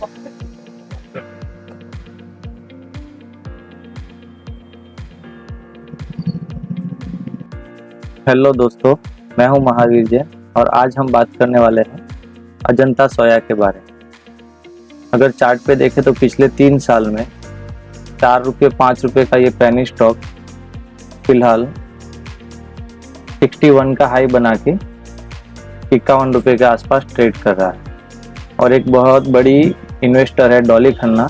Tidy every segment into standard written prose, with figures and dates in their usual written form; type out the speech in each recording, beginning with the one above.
Hello दोस्तों, मैं हूं महावीर जैन और आज हम बात करने वाले हैं अजंता सोया के बारे में। अगर चार्ट पे देखें तो पिछले 3 साल में 4 रुपये 5 रुपये का ये पेनी स्टॉक फिलहाल 61 का हाई बना के 51 रुपये के आसपास ट्रेड कर रहा है। और एक बहुत बड़ी इन्वेस्टर है डॉली खन्ना,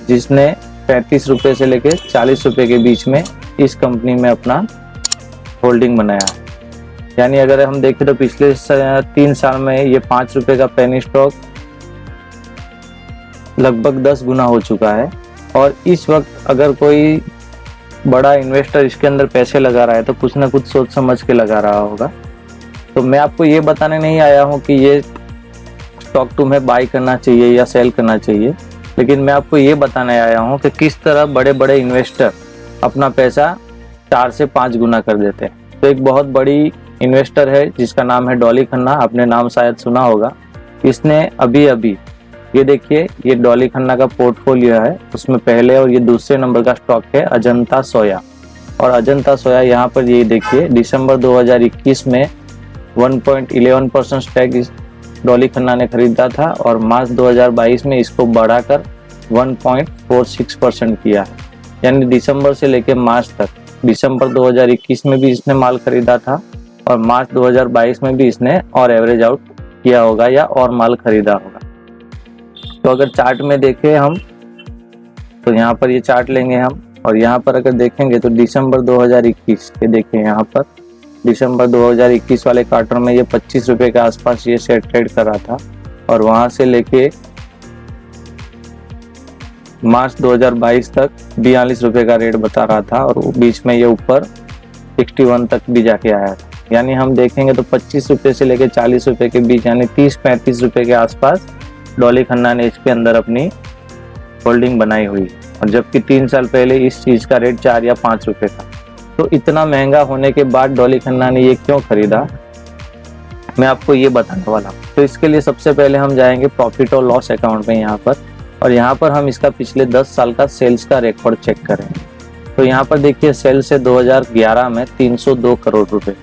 जिसने 35 रुपये से लेकर 40 रुपये के बीच में इस कंपनी में अपना होल्डिंग बनाया है। यानी अगर हम देखें तो पिछले 3 साल में ये 5 रुपये का पेनी स्टॉक लगभग 10 गुना हो चुका है। और इस वक्त अगर कोई बड़ा इन्वेस्टर इसके अंदर पैसे लगा रहा है तो कुछ ना कुछ सोच समझ के लगा रहा होगा। तो मैं आपको ये बताने नहीं आया हूँ कि ये स्टॉक तुम्हें बाई करना चाहिए या सेल करना चाहिए, लेकिन मैं आपको ये बताने आया हूँ कि किस तरह बड़े बड़े इन्वेस्टर अपना पैसा 4 से 5 गुना कर देते हैं। तो एक बहुत बड़ी इन्वेस्टर है जिसका नाम है डॉली खन्ना, आपने नाम शायद सुना होगा। इसने अभी ये देखिए, ये डॉली खन्ना का पोर्टफोलियो है, उसमें पहले और ये दूसरे नंबर का स्टॉक है अजंता सोया। और अजंता सोया यहाँ पर ये देखिए दिसंबर 2021 में 1.11% स्टैक इस डॉली खन्ना ने खरीदा था और मार्च 2022 में इसको बढ़ाकर 1.46% किया है। यानी दिसंबर से लेकर मार्च तक, दिसंबर 2021 में भी इसने माल खरीदा था और मार्च 2022 में भी इसने और एवरेज आउट किया होगा या और माल खरीदा होगा। तो अगर चार्ट में देखें हम तो यहाँ पर ये चार्ट लेंगे हम, और यहाँ पर अगर देखेंगे तो दिसंबर 2021 ये देखिए, यहाँ पर दिसंबर 2021 वाले क्वार्टर में ये 25 रुपये के आसपास ये शेयर ट्रेड कर रहा था और वहाँ से लेके मार्च 2022 तक 42 रुपये का रेट बता रहा था और बीच में ये ऊपर 61 तक भी जाके आया था। यानी हम देखेंगे तो 25 रुपये से लेकर 40 रुपये के बीच, यानी 30-35 रुपये के आसपास डॉली खन्ना ने इसके अंदर अपनी होल्डिंग बनाई हुई। और जबकि 3 साल पहले इस चीज़ का रेट 4 या 5 रुपये था। तो इतना महंगा होने के बाद डॉली खन्ना ने ये क्यों खरीदा, मैं आपको ये बताने वाला हूँ। तो इसके लिए सबसे पहले हम जाएंगे प्रॉफिट और लॉस अकाउंट में यहाँ पर, और यहाँ पर हम इसका पिछले 10 साल का सेल्स का रिकॉर्ड चेक करें। तो यहाँ पर देखिए सेल्स है 2011 में 302 करोड़ रुपए,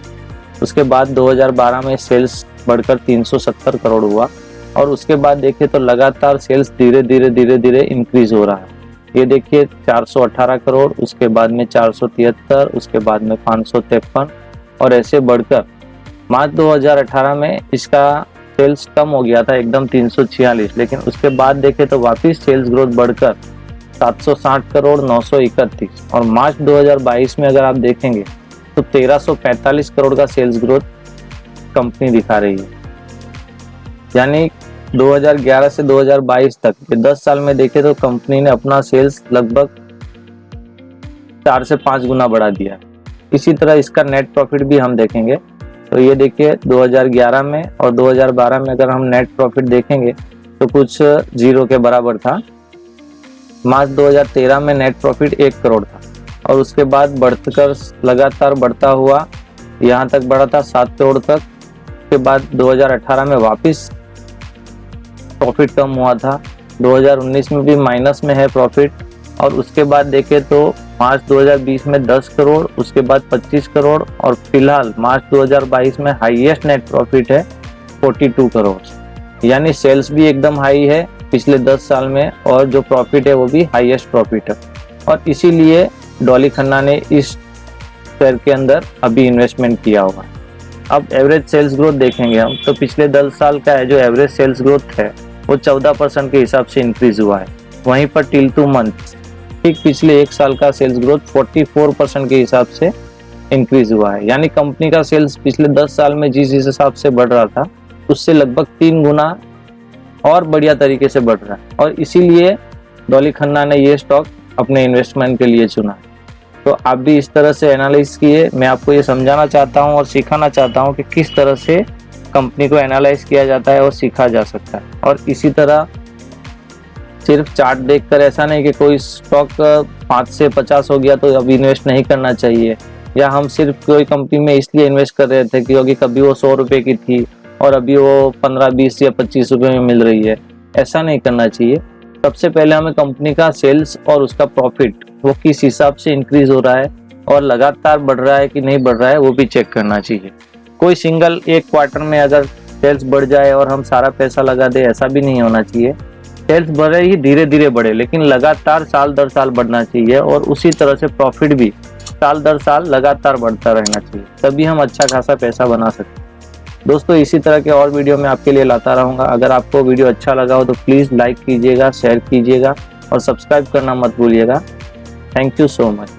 उसके बाद 2012 में सेल्स बढ़कर 370 करोड़ हुआ और उसके बाद देखिए तो लगातार सेल्स धीरे धीरे इंक्रीज हो रहा है। ये देखिए 418 करोड़, उसके बाद में 473, उसके बाद में 553 और ऐसे बढ़कर मार्च 2018 में इसका सेल्स कम हो गया था एकदम 346, लेकिन उसके बाद देखें तो वापस सेल्स ग्रोथ बढ़कर 760 करोड़ 931 और मार्च 2022 में अगर आप देखेंगे तो 1345 करोड़ का सेल्स ग्रोथ कंपनी दिखा रही है। यानी 2011 से 2022 तक ये 10 साल में देखें तो कंपनी ने अपना सेल्स लगभग 4 से 5 गुना बढ़ा दिया। इसी तरह इसका नेट प्रॉफिट भी हम देखेंगे तो ये देखिए 2011 में और 2012 में अगर हम नेट प्रॉफिट देखेंगे तो कुछ जीरो के बराबर था। मार्च 2013 में नेट प्रॉफिट 1 करोड़ था और उसके बाद बढ़कर लगातार बढ़ता हुआ यहाँ तक बढ़ा था 7 करोड़ तक। उसके बाद 2018 में वापस प्रॉफिट कम हुआ था, 2019 में भी माइनस में है प्रॉफिट और उसके बाद देखें तो मार्च 2020 में 10 करोड़, उसके बाद 25 करोड़ और फिलहाल मार्च 2022 में हाईएस्ट नेट प्रॉफिट है 42 करोड़। यानी सेल्स भी एकदम हाई है पिछले 10 साल में और जो प्रॉफिट है वो भी हाईएस्ट प्रॉफिट है। और इसीलिए डॉली खन्ना ने इस शेयर के अंदर अभी इन्वेस्टमेंट किया हुआ। अब एवरेज सेल्स ग्रोथ देखेंगे हम तो पिछले 10 साल का है जो एवरेज सेल्स ग्रोथ है वो 14% के हिसाब से इंक्रीज हुआ है। वहीं पर टिल 2 मंथ ठीक पिछले 1 साल का सेल्स ग्रोथ 44% के हिसाब से इंक्रीज हुआ है। यानी कंपनी का सेल्स पिछले 10 साल में जिस हिसाब से बढ़ रहा था उससे लगभग 3 गुना और बढ़िया तरीके से बढ़ रहा है और इसीलिए डॉली खन्ना ने ये स्टॉक अपने इन्वेस्टमेंट के लिए चुना। तो आप भी इस तरह से एनालाइज किए। मैं आपको ये समझाना चाहता हूँ और सिखाना चाहता हूँ कि किस तरह से कंपनी को एनालाइज किया जाता है और सीखा जा सकता है। और इसी तरह सिर्फ चार्ट देखकर ऐसा नहीं कि कोई स्टॉक 5 से 50 हो गया तो अब इन्वेस्ट नहीं करना चाहिए, या हम सिर्फ कोई कंपनी में इसलिए इन्वेस्ट कर रहे थे क्योंकि कभी वो 100 रुपये की थी और अभी वो 15, 20 या 25 रुपये में मिल रही है। ऐसा नहीं करना चाहिए। सबसे पहले हमें कंपनी का सेल्स और उसका प्रॉफिट वो किस हिसाब से इंक्रीज हो रहा है और लगातार बढ़ रहा है कि नहीं बढ़ रहा है वो भी चेक करना चाहिए। कोई सिंगल एक क्वार्टर में अगर सेल्स बढ़ जाए और हम सारा पैसा लगा दे, ऐसा भी नहीं होना चाहिए। सेल्स बढ़े ही धीरे धीरे बढ़े, लेकिन लगातार साल दर साल बढ़ना चाहिए और उसी तरह से प्रॉफिट भी साल दर साल लगातार बढ़ता रहना चाहिए, तभी हम अच्छा खासा पैसा बना सकते हैं। दोस्तों इसी तरह के और वीडियो मैं आपके लिए लाता रहूँगा। अगर आपको वीडियो अच्छा लगा हो तो प्लीज़ लाइक कीजिएगा, शेयर कीजिएगा और सब्सक्राइब करना मत भूलिएगा। Thank you so much.